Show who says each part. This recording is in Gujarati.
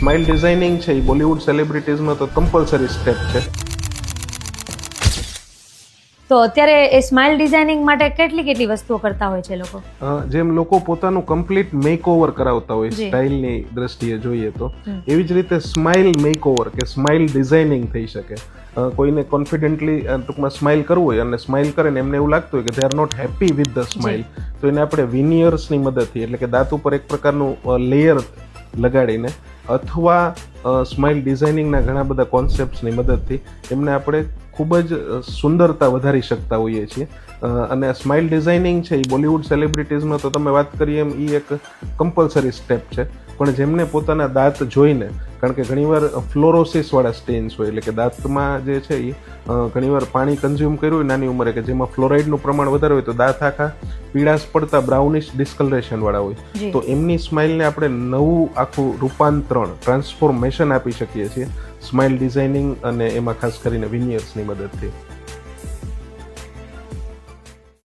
Speaker 1: સ્માઇલ ડિઝાઇનિંગ છે એ બોલિવૂડ સેલિબ્રિટીઝમાં તો કમ્પલસરી સ્ટેપ છે.
Speaker 2: તો અત્યારે એ સ્માઇલ ડિઝાઇનિંગ માટે કેટલી વસ્તુઓ કરતા હોય છે લોકો?
Speaker 1: જેમ લોકો પોતાનું કમ્પ્લીટ મેકઓવર કરાવતા હોય
Speaker 2: જી.
Speaker 1: સ્ટાઇલની દ્રષ્ટિએ જોઈએ તો એવી જ રીતે સ્માઇલ મેકઓવર કે સ્માઇલ ડિઝાઇનિંગ થઈ શકે. કોઈને કોન્ફિડન્ટલી ટૂંકમાં સ્માઇલ કરવું હોય અને સ્માઇલ કરે ને એમને એવું લાગતું હોય કે they are not happy with the smile, તો એને આપણે વિનિયર્સની મદદથી એટલે કે દાંત ઉપર એક પ્રકારનું લેયર લગાડીને અથવા સ્માઇલ ડિઝાઇનિંગના ઘણા બધા કોન્સેપ્ટ્સની મદદથી એમને આપણે ખૂબ જ સુંદરતા વધારી શકતા હોઈએ છીએ. અને સ્માઇલ ડિઝાઇનિંગ છે એ બોલિવૂડ સેલિબ્રિટીઝમાં તો તમે વાત કરીએ એમ એ એક કમ્પલસરી સ્ટેપ છે. પણ જેમને પોતાના દાંત જોઈને, કારણ કે ઘણીવાર ફ્લોરોસિસવાળા સ્ટેન્સ હોય એટલે કે દાંતમાં જે છે એ ઘણીવાર પાણી કન્ઝ્યુમ કર્યું હોય નાની ઉંમરે કે જેમાં ફ્લોરાઇડનું પ્રમાણ વધારે હોય તો દાંત આખા પીળાશ પડતા બ્રાઉનિશ ડિસ્કલરેશનવાળા હોય, તો એમની સ્માઇલને આપણે નવું આખું રૂપાંતરણ ટ્રાન્સફોર્મેશન આપી શકીએ છીએ સ્માઇલ ડિઝાઇનિંગ અને એમાં ખાસ કરીને વિનિયર્સની મદદથી.